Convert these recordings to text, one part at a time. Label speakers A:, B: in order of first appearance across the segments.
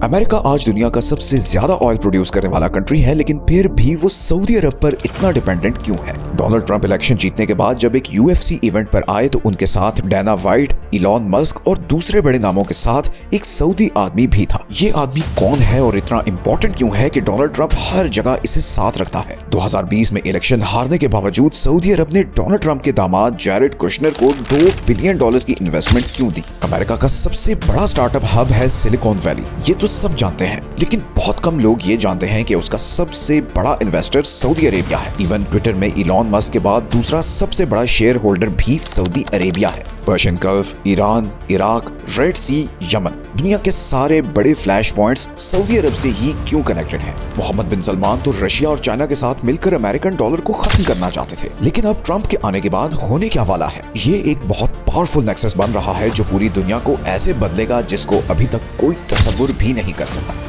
A: America आज दुनिया का सबसे ज्यादा ऑयल प्रोड्यूस करने वाला कंट्री है, लेकिन फिर भी वो सऊदी अरब पर इतना डिपेंडेंट क्यों है? डोनाल्ड ट्रंप इलेक्शन जीतने के बाद जब एक यूएफसी इवेंट पर आए तो उनके साथ डैना वाइट, इलॉन मस्क और दूसरे बड़े नामों के साथ एक सऊदी आदमी भी था। ये आदमी कौन है और इतना इंपॉर्टेंट क्यों है कि डोनाल्ड ट्रंप हर जगह इसे साथ रखता है? 2020 में इलेक्शन हारने के बावजूद सऊदी अरब ने डोनाल्ड ट्रंप के दामाद जैरेड कुशनर को $2 बिलियन की इन्वेस्टमेंट क्यों दी? अमेरिका का सबसे बड़ा स्टार्टअप हब है सिलिकॉन वैली, ये तो सब जानते हैं, लेकिन बहुत कम लोग ये जानते हैं कि उसका सबसे बड़ा इन्वेस्टर सऊदी अरेबिया है। इवन ट्विटर में इलॉन मस्क के बाद दूसरा सबसे बड़ा शेयर होल्डर भी सऊदी अरेबिया है। Persian Gulf, Iran, Iraq, Red Sea, Yemen, दुनिया के सारे बड़े फ्लैश पॉइंट्स सऊदी अरब से ही क्यों कनेक्टेड हैं? मोहम्मद बिन सलमान तो रशिया और चाइना के साथ मिलकर अमेरिकन डॉलर को खत्म करना चाहते थे, लेकिन अब ट्रंप के आने के बाद होने क्या वाला है? ये एक बहुत पावरफुल नेक्सस बन रहा है जो पूरी दुनिया को ऐसे बदलेगा जिसको अभी तक कोई तसव्वुर भी नहीं कर सकता।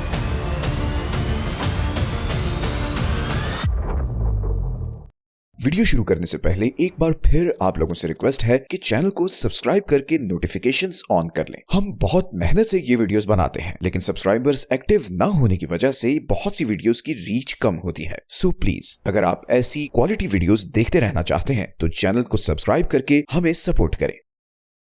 A: वीडियो शुरू करने से पहले एक बार फिर आप लोगों से रिक्वेस्ट है कि चैनल को सब्सक्राइब करके नोटिफिकेशंस ऑन कर लें। हम बहुत मेहनत से ये वीडियोस बनाते हैं, लेकिन सब्सक्राइबर्स एक्टिव ना होने की वजह से बहुत सी वीडियोस की रीच कम होती है। सो प्लीज, अगर आप ऐसी क्वालिटी वीडियोस देखते रहना चाहते हैं तो चैनल को सब्सक्राइब करके हमें सपोर्ट करें।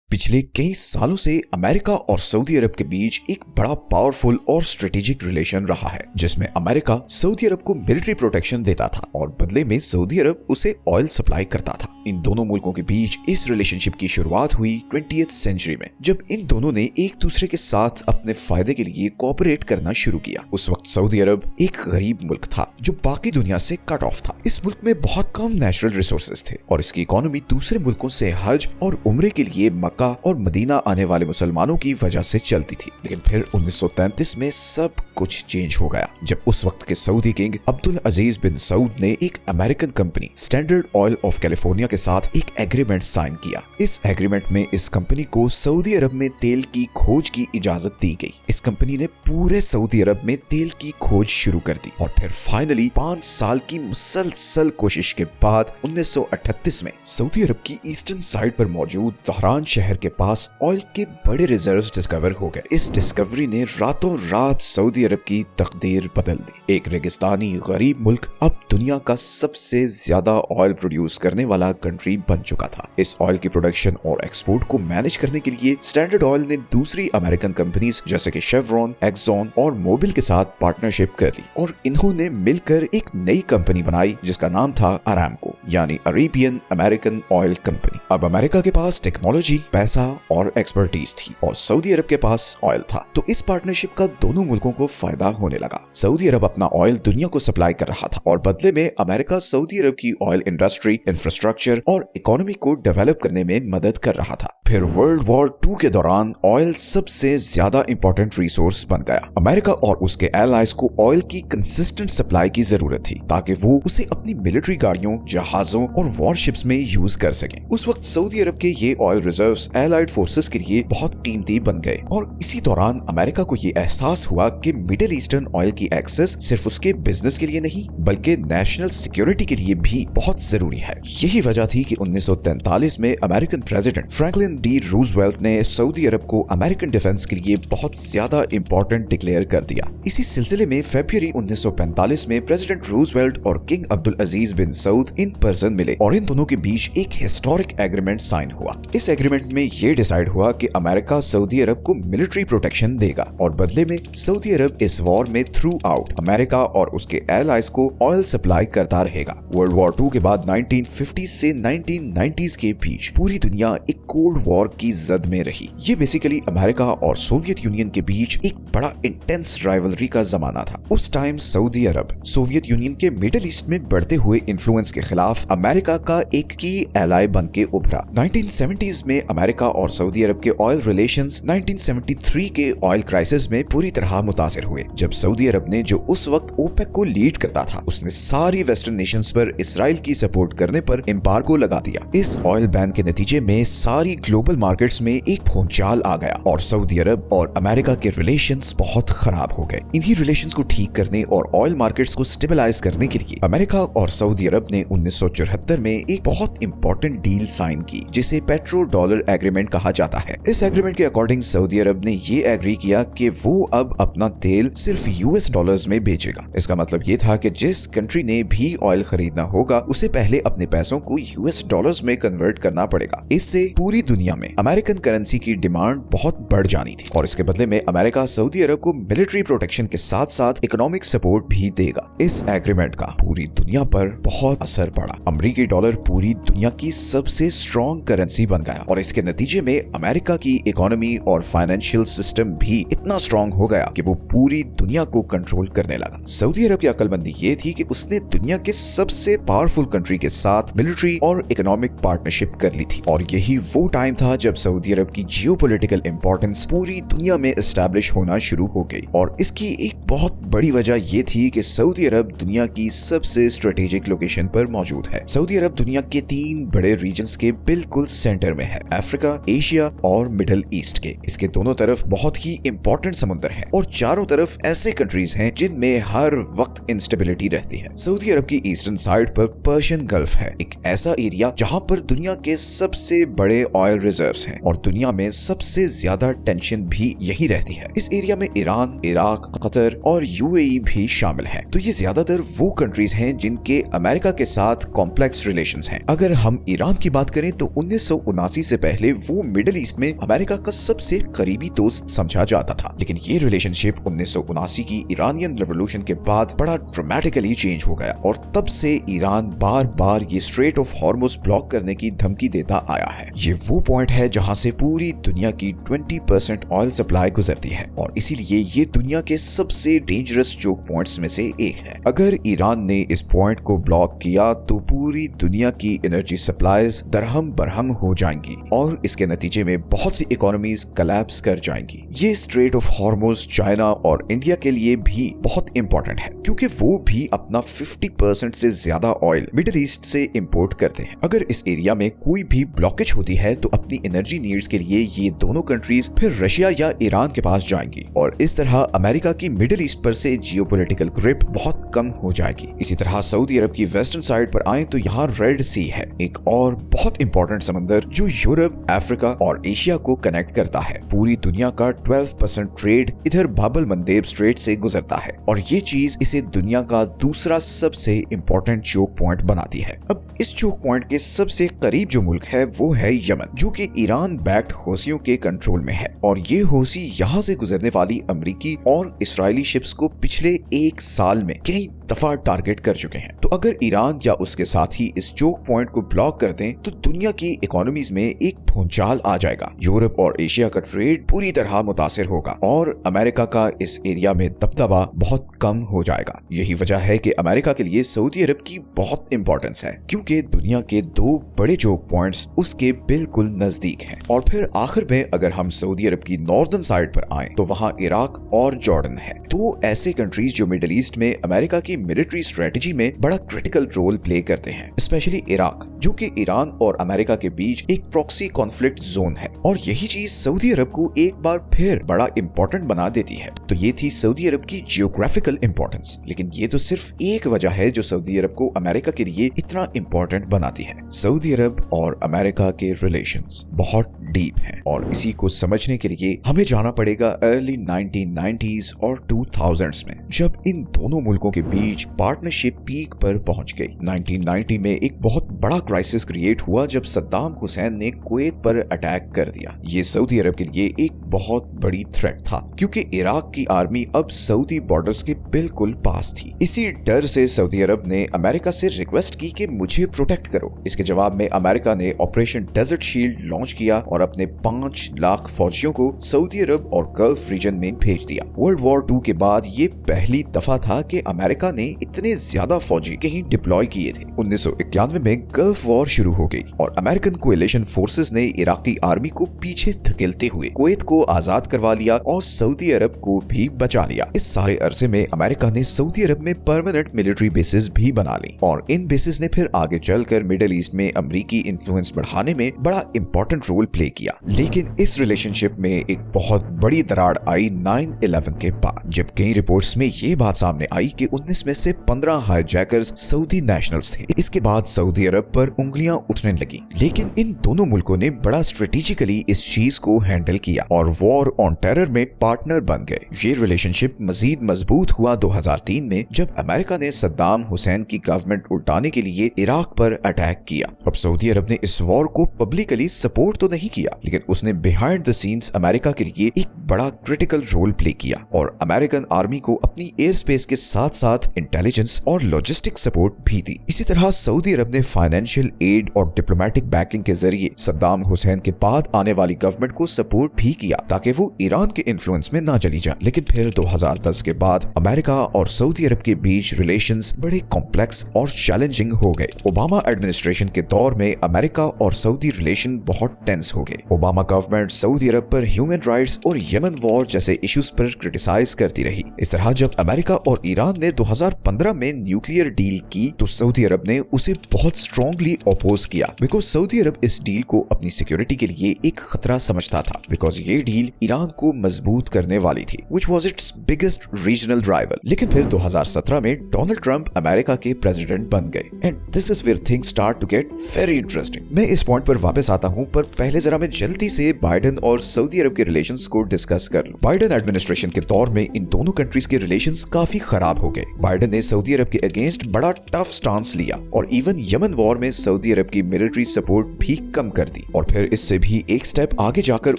A: पिछले कई सालों से अमेरिका और सऊदी अरब के बीच एक बड़ा पावरफुल और स्ट्रेटेजिक रिलेशन रहा है, जिसमें अमेरिका सऊदी अरब को मिलिट्री प्रोटेक्शन देता था और बदले में सऊदी अरब उसे ऑयल सप्लाई करता था। इन दोनों मुल्कों के बीच इस रिलेशनशिप की शुरुआत हुई 20th सेंचुरी में, जब इन दोनों ने एक दूसरे के साथ अपने फायदे के लिए कोऑपरेट करना शुरू किया। उस वक्त सऊदी अरब एक गरीब मुल्क था जो बाकी दुनिया से कट ऑफ था। इस मुल्क में बहुत कम नेचुरल रिसोर्सेज थे और इसकी इकोनॉमी दूसरे मुल्कों से हज और उम्रे के लिए मक्का और मदीना आने वाले मुसलमानों की वजह से चलती थी। लेकिन फिर 1933 में सब कुछ चेंज हो गया, जब उस वक्त के Saudi king Abdul Aziz bin Saud ने एक American company standard oil of California के साथ एक एग्रीमेंट साइन किया। इस एग्रीमेंट में इस कंपनी को सऊदी अरब में तेल की खोज की इजाजत दी गई। इस कंपनी ने पूरे सऊदी अरब में तेल की खोज शुरू कर दी और फिर फाइनली 5 साल की मुसलसल कोशिश के बाद 1938 में सऊदी अरब की ईस्टर्न साइड पर मौजूद तहरान शहर के पास ऑयल के बड़े रिजर्व्स डिस्कवर हो गए। इस डिस्कवरी ने रातों रात सऊदी अरब की तकदीर बदल दी। एक रेगिस्तानी गरीब मुल्क अब दुनिया का सबसे ज्यादा ऑयल प्रोड्यूस करने वाला कंट्री बन चुका था। इस ऑयल की प्रोडक्शन और एक्सपोर्ट को मैनेज करने के लिए स्टैंडर्ड ऑयल ने दूसरी अमेरिकन कंपनीज जैसे कि शेवरॉन, एक्सॉन और मोबिल के साथ पार्टनरशिप कर ली और इन्होंने मिलकर एक नई कंपनी बनाई जिसका नाम था अरामको, यानी अरेबियन अमेरिकन ऑयल कंपनी। अब अमेरिका के पास टेक्नोलॉजी, पैसा और एक्सपर्टीज थी और सऊदी अरब के पास ऑयल था, तो इस पार्टनरशिप का दोनों मुल्कों को फायदा होने लगा। सऊदी अरब अपना ऑयल दुनिया को सप्लाई कर रहा था और बदले में अमेरिका सऊदी अरब की ऑयल इंडस्ट्री, इंफ्रास्ट्रक्चर और इकोनॉमी को डेवलप करने में मदद कर रहा था। फिर वर्ल्ड वॉर 2 के दौरान ऑयल सबसे ज्यादा इंपॉर्टेंट रिसोर्स बन गया। अमेरिका और उसके एलाइज को ऑयल की कंसिस्टेंट सप्लाई की जरूरत थी ताकि वो उसे अपनी मिलिट्री गाड़ियों, जहाजों और वॉरशिप्स में यूज कर सकें। उस वक्त सऊदी अरब के ये ऑयल रिजर्व्स एलाइड फोर्सेस के लिए बहुत कीमती बन गए और इसी दौरान अमेरिका को ये एहसास हुआ कि मिडिल ईस्टर्न ऑयल की एक्सेस सिर्फ उसके बिजनेस के लिए नहीं बल्कि नेशनल सिक्योरिटी के लिए भी बहुत जरूरी है। यही वजह थी कि 1943 में American president Franklin D Roosevelt ने सऊदी अरब को अमेरिकन डिफेंस के लिए बहुत ज्यादा इंपॉर्टेंट डिक्लेयर कर दिया। इसी सिलसिले में फरवरी 1945 में प्रेसिडेंट रूजवेल्ट और king Abdul Aziz bin Saud in person मिले और इन दोनों के बीच एक हिस्टोरिक एग्रीमेंट साइन हुआ। इस एग्रीमेंट में ये डिसाइड हुआ कि अमेरिका सऊदी अरब को मिलिट्री प्रोटेक्शन देगा और बदले में सऊदी अरब इस वॉर में थ्रू आउट अमेरिका और उसके एलाइज को ऑयल सप्लाई करता रहेगा। वर्ल्ड वॉर 2 के बाद 1950 से 1990s के बीच पूरी दुनिया एक कोल्ड वॉर की जद में रही। ये बेसिकली अमेरिका और सोवियत यूनियन के बीच एक बड़ा इंटेंस राइवलरी का जमाना था। उस टाइम सऊदी अरब सोवियत यूनियन के मिडिल ईस्ट में बढ़ते हुए इन्फ्लुएंस के खिलाफ अमेरिका का एक की एलाई बन के उभरा। 1970s में अमेरिका और सऊदी अरब के ऑयल रिलेशंस 1973 के ऑयल क्राइसिस में पूरी तरह मुतासिर जाहिर हुए जब सऊदी अरब ने, जो उस वक्त ओपेक को लीड करता था, उसने सारी वेस्टर्न नेशंस पर इसराइल की सपोर्ट करने पर एम्बार्गो लगा दिया। इस ऑयल बैन के नतीजे में सारी ग्लोबल मार्केट्स में एक भूचाल आ गया और सऊदी अरब और अमेरिका के रिलेशंस बहुत खराब हो गए। इन्हीं रिलेशंस को ठीक करने और ऑयल मार्केट्स को स्टेबलाइज करने के लिए अमेरिका और सऊदी अरब ने 1974 में एक बहुत इंपॉर्टेंट डील साइन की, जिसे पेट्रो डॉलर एग्रीमेंट कहा जाता है। इस एग्रीमेंट के अकॉर्डिंग सऊदी अरब ने ये एग्री किया कि वो अब अपना तेल सिर्फ यूएस डॉलर्स में बेचेगा। इसका मतलब ये था कि जिस कंट्री ने भी ऑयल खरीदना होगा उसे पहले अपने पैसों को यूएस डॉलर्स में कन्वर्ट करना पड़ेगा। इससे पूरी दुनिया में अमेरिकन करेंसी की डिमांड बहुत बढ़ जानी थी और इसके बदले में अमेरिका सऊदी अरब को मिलिट्री प्रोटेक्शन के साथ साथ इकोनॉमिक सपोर्ट भी देगा। इस एग्रीमेंट का पूरी दुनिया पर बहुत असर पड़ा। अमेरिकी डॉलर पूरी दुनिया की सबसे स्ट्रॉन्ग करेंसी बन गया और इसके नतीजे में अमेरिका की इकोनॉमी और फाइनेंशियल सिस्टम भी इतना स्ट्रॉन्ग हो गया कि वो पूरी दुनिया को कंट्रोल करने लगा। सऊदी अरब की अक्लमंदी ये थी कि उसने दुनिया के सबसे पावरफुल कंट्री के साथ मिलिट्री और इकोनॉमिक पार्टनरशिप कर ली थी और यही वो टाइम था जब सऊदी अरब की जियोपॉलिटिकल इंपॉर्टेंस पूरी दुनिया में एस्टैब्लिश होना शुरू हो गई। और इसकी एक बहुत बड़ी वजह ये थी कि सऊदी अरब दुनिया की सबसे स्ट्रेटेजिक लोकेशन पर मौजूद है। सऊदी अरब दुनिया के 3 बड़े रीजन्स के बिल्कुल सेंटर में है, अफ्रीका, एशिया और मिडिल ईस्ट के। इसके दोनों तरफ बहुत ही इंपॉर्टेंट समुद्र है और चारों तरफ ऐसे कंट्रीज हैं जिनमें हर वक्त इंस्टेबिलिटी रहती है। सऊदी अरब की ईस्टर्न साइड पर पर्शियन गल्फ है, एक ऐसा एरिया जहां पर दुनिया के सबसे बड़े ऑयल रिजर्व्स हैं और दुनिया में सबसे ज्यादा टेंशन भी यही रहती है। इस एरिया में ईरान, इराक, कतर और यूएई भी शामिल है। तो ये ज्यादातर वो कंट्रीज हैं जिनके अमेरिका के साथ कॉम्प्लेक्स रिलेशंस हैं। अगर हम ईरान की बात करें तो 1979 से पहले वो मिडिल ईस्ट में अमेरिका का सबसे करीबी दोस्त समझा जाता था, लेकिन ये रिलेशनशिप 1979 की ईरानियन रेवोल्यूशन के बाद बड़ा ड्रामेटिकली चेंज हो गया और तब से ईरान बार बार ये स्ट्रेट ऑफ हॉर्मुज ब्लॉक करने की धमकी देता आया है। ये वो पॉइंट है जहां से पूरी दुनिया की 20% ऑयल सप्लाई गुजरती है और इसीलिए ये दुनिया के सबसे डेंजरस चोक पॉइंट्स में से एक है। अगर ईरान ने इस पॉइंट को ब्लॉक किया तो पूरी दुनिया की एनर्जी सप्लाईज दरहम बरहम हो जाएंगी और इसके नतीजे में बहुत सी इकोनॉमीज कोलैप्स कर जाएंगी। ये स्ट्रेट ऑफ हॉर्मुज चाइना और इंडिया के लिए भी बहुत इंपॉर्टेंट है क्योंकि वो भी अपना 50% से ज्यादा ऑयल मिडिल ईस्ट से इंपोर्ट करते हैं। अगर इस एरिया में कोई भी ब्लॉकेज होती है तो अपनी एनर्जी नीड्स के लिए ये दोनों कंट्रीज फिर रशिया या ईरान के पास जाएंगी और इस तरह अमेरिका की मिडिल ईस्ट पर से जियोपॉलिटिकल ग्रिप बहुत कम हो जाएगी। इसी तरह सऊदी अरब की वेस्टर्न साइड पर आए तो यहाँ रेड सी है, एक और बहुत इंपॉर्टेंट समंदर जो यूरोप, अफ्रीका और एशिया को कनेक्ट करता है। पूरी दुनिया का 12% ट्रेड इधर बाब अल मंदेब स्ट्रेट से गुजरता है और ये चीज इसे दुनिया का दूसरा सबसे इंपॉर्टेंट चोक पॉइंट बनाती है। अब इस चोक पॉइंट के सबसे करीब जो मुल्क है वो है यमन, जो कि ईरान बैक्ड हौसियों के कंट्रोल में है और ये हौसी यहाँ से गुजरने वाली अमेरिकी और इस्राएली शिप्स को पिछले 1 साल में कई दफा टारगेट कर चुके हैं। तो अगर ईरान या उसके साथी इस चोक पॉइंट को ब्लॉक कर दें तो दुनिया की इकोनॉमीज में एक भूचाल आ जाएगा। यूरोप और एशिया का ट्रेड पूरी तरह मुतासिर होगा और अमेरिका का इस एरिया में दबदबा बहुत कम हो जाएगा। यही वजह है कि अमेरिका के लिए सऊदी अरब की बहुत इंपॉर्टेंस है क्योंकि दुनिया के 2 बड़े चोक पॉइंट्स उसके बिल्कुल नजदीक हैं। और फिर आखिर में अगर हम सऊदी अरब की नॉर्दर्न साइड पर आए तो वहाँ इराक और जॉर्डन है। 2 ऐसे कंट्रीज जो मिडिल ईस्ट में अमेरिका की मिलिट्री स्ट्रेटजी में बड़ा क्रिटिकल रोल प्ले करते हैं, स्पेशली इराक जो कि ईरान और अमेरिका के बीच एक प्रॉक्सी कॉन्फ्लिक्ट जोन है और यही चीज सऊदी अरब को एक बार फिर बड़ा इंपॉर्टेंट बना देती है। तो ये थी सऊदी अरब की जियोग्राफिकल इंपॉर्टेंस, लेकिन ये तो सिर्फ एक वजह है जो सऊदी अरब को अमेरिका के लिए इतना इंपॉर्टेंट बनाती है। सऊदी अरब और अमेरिका के रिलेशंस बहुत डीप हैं और इसी को समझने के लिए हमें जाना पड़ेगा अर्ली 1990s और 2000s में, जब इन दोनों मुल्कों के बीच पार्टनरशिप पीक पर पहुंच गई। 1990 में एक बहुत बड़ा क्राइसिस क्रिएट हुआ जब सद्दाम हुसैन ने कुवैत पर अटैक कर दिया। ये सऊदी अरब के लिए एक बहुत बड़ी थ्रेट था क्योंकि इराक की आर्मी अब सऊदी बॉर्डर्स के बिल्कुल पास थी। इसी डर से सऊदी अरब ने अमेरिका से रिक्वेस्ट की कि मुझे प्रोटेक्ट करो। इसके जवाब में अमेरिका ने ऑपरेशन डेजर्ट शील्ड लॉन्च किया और अपने 5 लाख फौजियों को सऊदी अरब और गल्फ रीजन में भेज दिया। वर्ल्ड वॉर 2 के बाद ये पहली दफा था कि अमेरिका ने इतने ज्यादा फौजी कहीं डिप्लॉय किए थे। 1991 में गल्फ गल्फ वॉर शुरू हो गई और अमेरिकन कोएलिशन फोर्सेस ने इराकी आर्मी को पीछे धकेलते हुए कुवैत को आजाद करवा लिया और सऊदी अरब को भी बचा लिया। इस सारे अरसे में अमेरिका ने सऊदी अरब में परमानेंट मिलिट्री बेसिस भी बना ली और इन बेसिस ने फिर आगे चलकर मिडिल ईस्ट में अमेरिकी इन्फ्लुएंस बढ़ाने में बड़ा इंपॉर्टेंट रोल प्ले किया। लेकिन इस रिलेशनशिप में एक बहुत बड़ी दरार आई 9/11 के बाद, जब कई रिपोर्ट्स में ये बात सामने आई कि 19 में से 15 हाईजैकर्स सऊदी नेशनल्स थे। इसके बाद सऊदी अरब पर उंगलियां उठने लगी, लेकिन इन दोनों मुल्कों ने बड़ा स्ट्रेटेजिकली इस चीज को हैंडल किया और वॉर ऑन टेरर में पार्टनर बन गए। ये रिलेशनशिप मजीद मजबूत हुआ 2003 में, जब अमेरिका ने सद्दाम हुसैन की गवर्नमेंट उल्टाने के लिए इराक पर अटैक किया। अब सऊदी अरब ने इस वॉर को पब्लिकली सपोर्ट तो नहीं किया, लेकिन उसने बिहाइंड द सीन्स अमेरिका के लिए एक बड़ा क्रिटिकल रोल प्ले किया और अमेरिकन आर्मी को अपनी एयर स्पेस के साथ साथ इंटेलिजेंस और लॉजिस्टिक सपोर्ट भी दी। इसी तरह सऊदी अरब ने फाइनेंशियल एड और डिप्लोमेटिक बैकिंग के जरिए सद्दाम हुसैन के बाद आने वाली गवर्नमेंट को सपोर्ट भी किया ताकि वो ईरान के इन्फ्लुएंस में ना चली जाए। लेकिन फिर 2010 के बाद अमेरिका और सऊदी अरब के बीच रिलेशंस बड़े कॉम्प्लेक्स और चैलेंजिंग हो गए। ओबामा एडमिनिस्ट्रेशन के दौर में अमेरिका और सऊदी रिलेशन बहुत टेंस हो गए। ओबामा गवर्नमेंट सऊदी अरब पर ह्यूमन राइट्स और यमन वॉर जैसे इश्यूज पर क्रिटिसाइज करती रही। इस तरह जब अमेरिका और ईरान ने 2015 में न्यूक्लियर डील की तो सऊदी अरब ने उसे बहुत स्ट्रांगली अपोज किया, बिकॉज सऊदी अरब इस डील को अपनी सिक्योरिटी के लिए एक खतरा समझता था, बिकॉज ये डील ईरान को मजबूत करने वाली थी, which was its biggest regional rival। लेकिन फिर 2017 में डोनाल्ड ट्रंप अमेरिका के प्रेसिडेंट बन गए and this is where things start to get very interesting. मैं इस पॉइंट पर वापस आता हूं, पर पहले जरा मैं जल्दी से बाइडेन और सऊदी अरब के रिलेशंस को डिस्कस कर लूं। बाइडेन एडमिनिस्ट्रेशन के दौर में इन दोनों कंट्रीज के रिलेशंस काफी खराब हो गए। बाइडेन ने सऊदी अरब के अगेंस्ट बड़ा टफ स्टांस लिया और इवन यमन वॉर में सऊदी अरब की मिलिट्री सपोर्ट भी कम कर दी और फिर इससे भी एक स्टेप आगे जाकर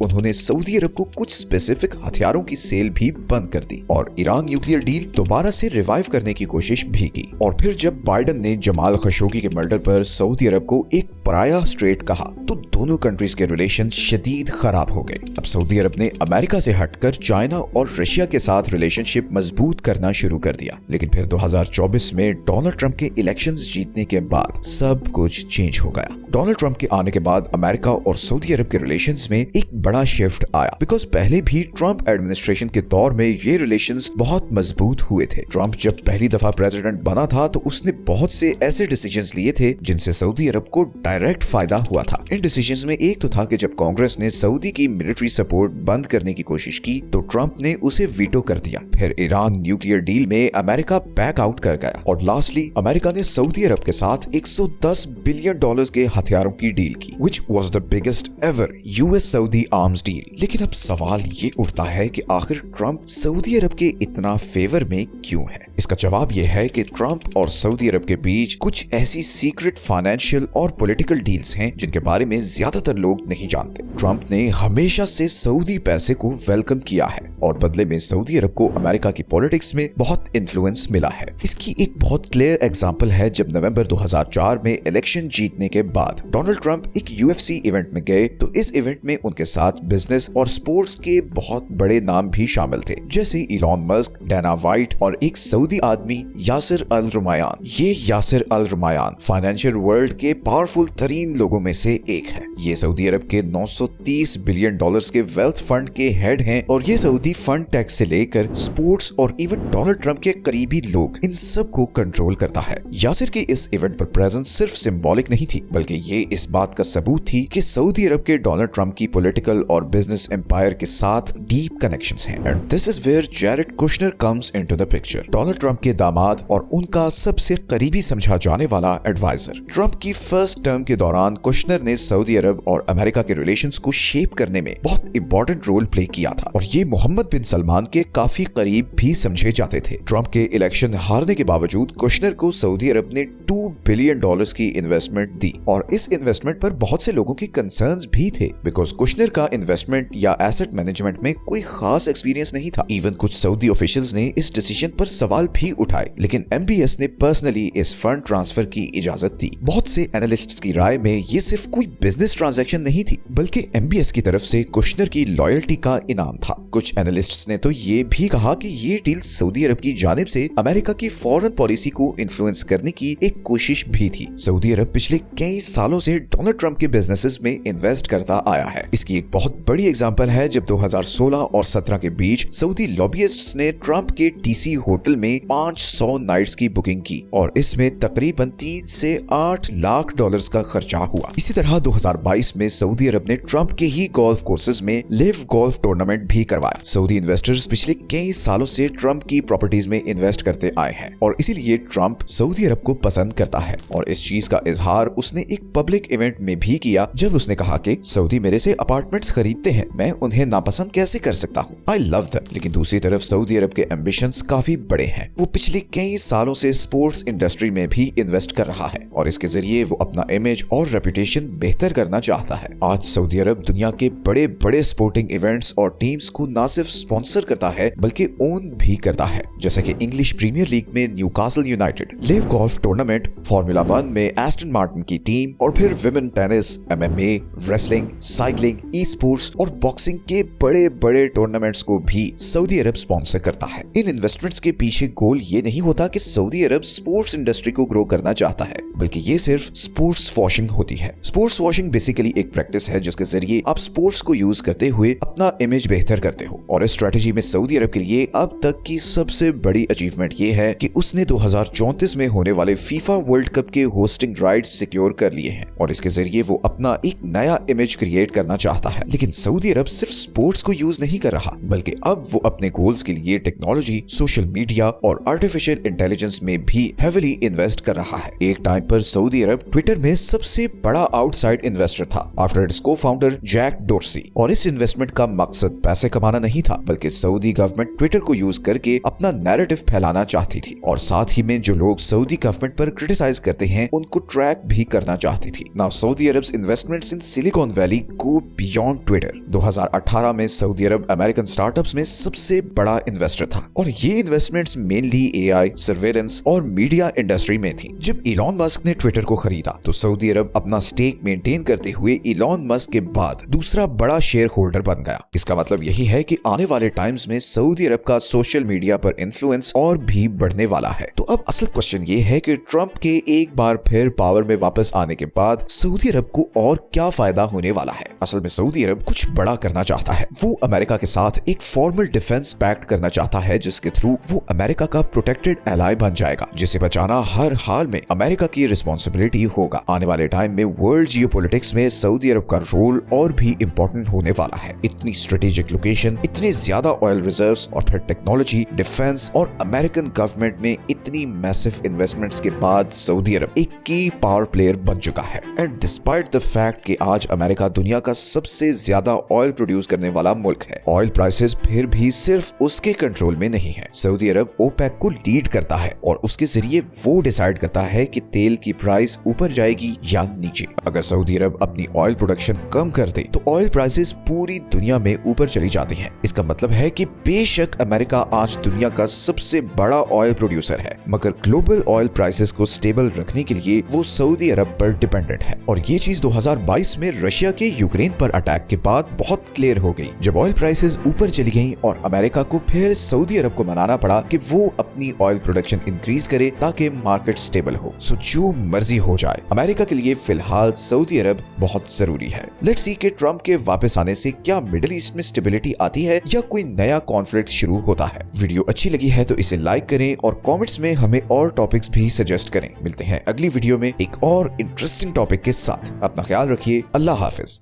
A: उन्होंने सऊदी अरब को कुछ स्पेसिफिक हथियारों की सेल भी बंद कर दी और ईरान न्यूक्लियर डील दोबारा से रिवाइव करने की कोशिश भी की। और फिर जब बाइडेन ने जमाल खशोगी के मर्डर पर सऊदी अरब को एक पराया स्टेट कहा तो दोनों कंट्रीज के रिलेशन शदीद खराब हो गए। अब सऊदी अरब ने अमेरिका से हटकर चाइना और रशिया के साथ रिलेशनशिप मजबूत करना शुरू कर दिया। लेकिन फिर 2024 में डोनाल्ड ट्रंप के इलेक्शंस जीतने के बाद सब कुछ चेंज हो गया। डोनाल्ड ट्रंप के आने के बाद अमेरिका और सऊदी अरब के रिलेशंस में एक बड़ा शिफ्ट आया, बिकॉज पहले भी ट्रंप एडमिनिस्ट्रेशन के दौर में ये रिलेशंस बहुत मजबूत हुए थे। ट्रंप जब पहली दफा प्रेसिडेंट बना था तो उसने बहुत से ऐसे डिसीजंस लिए थे जिनसे सऊदी अरब को डायरेक्ट फायदा हुआ था। इन डिसीजंस में एक तो था कि जब कांग्रेस ने सऊदी की मिलिट्री सपोर्ट बंद करने की कोशिश की तो ट्रंप ने उसे वीटो कर दिया। फिर ईरान न्यूक्लियर डील में अमेरिका बैक आउट कर गया और लास्टली अमेरिका ने सऊदी अरब के साथ $110 बिलियन के हथियारों की डील की, which was the biggest ever US Saudi arms deal. लेकिन अब सवाल ये उठता है कि आखिर ट्रंप सऊदी अरब के इतना फेवर में क्यों है? इसका जवाब यह है कि ट्रंप और सऊदी अरब के बीच कुछ ऐसी सीक्रेट फाइनेंशियल और पॉलिटिकल डील्स हैं जिनके बारे में ज्यादातर लोग नहीं जानते। ट्रंप ने हमेशा से सऊदी पैसे को वेलकम किया है और बदले में सऊदी अरब को अमेरिका की पॉलिटिक्स में बहुत इन्फ्लुएंस मिला है। इसकी एक बहुत क्लियर एग्जांपल है जब नवंबर 2004 में इलेक्शन जीतने के बाद डोनाल्ड ट्रंप एक UFC इवेंट में गए तो इस इवेंट में उनके साथ बिजनेस और स्पोर्ट्स के बहुत बड़े नाम भी शामिल थे, जैसे इलॉन मस्क, डाना वाइट और एक सऊदी आदमी यासिर अल रुमायान। ये यासिर अल रुमायान फाइनेंशियल वर्ल्ड के पावरफुल तरीन लोगों में से एक है। ये सऊदी अरब के $930 बिलियन के वेल्थ फंड के हेड हैं और ये सऊदी फंड टैक्स से लेकर स्पोर्ट्स और इवन डोनाल्ड ट्रंप के करीबी लोग इन सब को कंट्रोल करता है। यासिर की इस इवेंट पर प्रेजेंस सिर्फ सिंबॉलिक नहीं थी, बल्कि ये इस बात का सबूत थी कि सऊदी अरब के डोनाल्ड ट्रंप की पॉलिटिकल और बिजनेस एम्पायर के साथ डीप कनेक्शंस हैं। And this is where Jared Kushner comes into the picture. Donald Trump के दामाद और उनका सबसे करीबी समझा जाने वाला एडवाइजर। ट्रंप की फर्स्ट टर्म के दौरान कुशनर ने सऊदी अरब और अमेरिका के रिलेशंस को शेप करने में बहुत इंपॉर्टेंट रोल प्ले किया था और ये मोहम्मद बिन सलमान के काफी करीब भी समझे जाते थे। ट्रंप के इलेक्शन हारने के बावजूद कुशनर को सऊदी अरब ने $2 बिलियन की इन्वेस्टमेंट दी और इस इन्वेस्टमेंट पर बहुत से लोगों के कंसर्न्स भी थे, बिकॉज कुशनर का इन्वेस्टमेंट या एसेट मैनेजमेंट में कोई खास एक्सपीरियंस नहीं था। इवन कुछ सऊदी ऑफिशियल्स ने इस डिसीजन पर सवाल भी उठाए, लेकिन MBS ने पर्सनली इस फंड ट्रांसफर की इजाजत दी। बहुत से एनालिस्ट्स की राय में ये सिर्फ कोई बिजनेस ट्रांजैक्शन नहीं थी, बल्कि MBS की तरफ से कुशनर की लॉयल्टी का इनाम था। कुछ एनालिस्ट्स ने तो ये भी कहा कि ये डील सऊदी अरब की जानिब से अमेरिका की फॉरेन पॉलिसी को इन्फ्लुएंस करने की एक कोशिश भी थी। सऊदी अरब पिछले कई सालों से डोनाल्ड ट्रंप के बिजनेसेस में इन्वेस्ट करता आया है। इसकी एक बहुत बड़ी एग्जांपल है जब 2016 और 17 के बीच सऊदी लॉबियिस्ट्स ने ट्रंप के टीसी होटल में 500 नाइट्स की बुकिंग की और इसमें तकरीबन 3 से 8 लाख डॉलर्स का खर्चा हुआ। इसी तरह 2022 में सऊदी अरब ने ट्रंप के ही गोल्फ कोर्सेज में लिव गोल्फ टूर्नामेंट भी करवाया। सऊदी इन्वेस्टर्स पिछले कई सालों से ट्रंप की प्रॉपर्टीज में इन्वेस्ट करते आए हैं और इसीलिए ट्रंप सऊदी अरब को पसंद करता है और इस चीज का इजहार उसने एक पब्लिक इवेंट में भी किया जब उसने कहा कि सऊदी मेरे से अपार्टमेंट्स खरीदते हैं, मैं उन्हें नापसंद कैसे कर सकता हूँ, आई लव दैट। लेकिन दूसरी तरफ सऊदी अरब के एम्बिशंस काफी बड़े हैं। वो पिछले कई सालों से स्पोर्ट्स इंडस्ट्री में भी इन्वेस्ट कर रहा है और इसके जरिए वो अपना इमेज और रेपुटेशन बेहतर करना चाहता है। आज सऊदी अरब दुनिया के बड़े बड़े स्पोर्टिंग इवेंट्स और टीम्स को न सिर्फ स्पॉन्सर करता है बल्कि ओन भी करता है, जैसे कि इंग्लिश प्रीमियर लीग में Newcastle United, live golf tournament, formula 1 में एस्टन मार्टिन की टीम और फिर women tennis, MMA, wrestling, cycling, e sports और बॉक्सिंग के बड़े बड़े टूर्नामेंट्स को भी सऊदी अरब स्पॉन्सर करता है। इन इन्वेस्टमेंट्स के पीछे गोल ये नहीं होता कि सऊदी अरब स्पोर्ट्स इंडस्ट्री को ग्रो करना चाहता है, बल्कि ये सिर्फ स्पोर्ट्स वॉशिंग होती है। स्पोर्ट्स वॉशिंग बेसिकली एक प्रैक्टिस है जिसके जरिए आप स्पोर्ट्स को यूज करते हुए अपना इमेज बेहतर करते हो और इस स्ट्रेटेजी में सऊदी अरब के लिए अब तक की सबसे बड़ी अचीवमेंट ये है कि उसने 2034 में होने वाले फीफा वर्ल्ड कप के होस्टिंग राइट्स सिक्योर कर लिए हैं और इसके जरिए वो अपना एक नया इमेज क्रिएट करना चाहता है। लेकिन सऊदी अरब सिर्फ स्पोर्ट्स को यूज नहीं कर रहा बल्कि अब वो अपने गोल्स के लिए टेक्नोलॉजी, सोशल मीडिया और आर्टिफिशियल इंटेलिजेंस में भी हेविली इन्वेस्ट कर रहा है। एक टाइम पर सऊदी अरब ट्विटर में सबसे बड़ा आउटसाइड इन्वेस्टर था after its co-founder Jack Dorsey और इस इन्वेस्टमेंट का मकसद पैसे कमाना नहीं था बल्कि सऊदी गवर्नमेंट ट्विटर को यूज करके अपना नैरेटिव फैलाना चाहती थी और साथ ही में जो लोग सऊदी गवर्नमेंट पर क्रिटिसाइज करते हैं उनको ट्रैक भी करना चाहती थी। Now Saudi Arabs investments in silicon valley go beyond Twitter. 2018 में सऊदी अरब अमेरिकन स्टार्टअप्स में सबसे बड़ा इन्वेस्टर था और ये इन्वेस्टमेंट्स मेनली AI, सर्वेलेंस और मीडिया इंडस्ट्री में थी। जब इलॉन मस्क ने ट्विटर को खरीदा तो सऊदी अरब अपना स्टेक मेंटेन करते हुए इलॉन मस्क के बाद दूसरा बड़ा शेयर होल्डर बन गया। इसका मतलब यही है कि आने वाले टाइम्स में सऊदी अरब का सोशल मीडिया पर इन्फ्लुएंस और भी बढ़ने वाला है। तो अब असल क्वेश्चन ये है कि ट्रंप के एक बार फिर पावर में वापस आने के बाद सऊदी अरब को और क्या फायदा होने वाला है। असल में सऊदी अरब कुछ बड़ा करना चाहता है। वो अमेरिका के साथ एक फॉर्मल डिफेंस पैक्ट करना चाहता है जिसके थ्रू वो अमेरिका का प्रोटेक्टेड एलाय बन जाएगा, जिसे बचाना हर हाल में अमेरिका की रिस्पॉन्सिबिलिटी होगा। आने वाले टाइम में वर्ल्ड जियोपॉलिटिक्स में सऊदी अरब का रोल और भी इम्पोर्टेंट होने वाला है। इतनी स्ट्रेटेजिक लोकेशन, इतने ज्यादा ऑयल रिजर्व्स और फिर टेक्नोलॉजी, डिफेंस और अमेरिकन गवर्नमेंट में इतनी मैसिव इन्वेस्टमेंट्स के बाद सऊदी अरब एक की पावर प्लेयर बन चुका है। एंड डिस्पाइट द फैक्ट कि आज अमेरिका दुनिया का सबसे ज्यादा ऑयल प्रोड्यूस करने वाला मुल्क है, ऑयल प्राइसेस फिर भी सिर्फ उसके कंट्रोल में नहीं है। सऊदी अरब ओपेक को लीड करता है और उसके जरिए वो डिसाइड करता है कि तेल की प्राइस ऊपर जाएगी या नीचे। अगर सऊदी अरब अपनी ऑयल प्रोडक्शन कम कर दे तो ऑयल प्राइसेस पूरी दुनिया में ऊपर चली जाती हैं। इसका मतलब है कि बेशक अमेरिका आज दुनिया का सबसे बड़ा ऑयल प्रोड्यूसर है, मगर ग्लोबल ऑयल प्राइसेस को स्टेबल रखने के लिए वो सऊदी अरब पर डिपेंडेंट है। और ये चीज 2022 में रशिया के यूक्रेन पर अटैक के बाद बहुत क्लियर हो गई, जब ऑयल प्राइसेस ऊपर चली गईं और अमेरिका को फिर सऊदी अरब को मनाना पड़ा कि वो अपनी ऑयल प्रोडक्शन इंक्रीज करे ताकि मार्केट स्टेबल हो। सो जो मर्जी हो जाए, अमेरिका के लिए फिलहाल सऊदी अरब बहुत जरूरी है। लेट्स सी कि ट्रंप के वापस आने से क्या मिडिल ईस्ट में स्टेबिलिटी आती है या कोई नया कॉन्फ्लिक्ट शुरू होता है। वीडियो अच्छी लगी है तो इसे लाइक करें और कमेंट्स में हमें और टॉपिक्स भी सजेस्ट करें। मिलते हैं अगली वीडियो में एक और इंटरेस्टिंग टॉपिक के साथ। अपना ख्याल रखिए। अल्लाह हाफिज।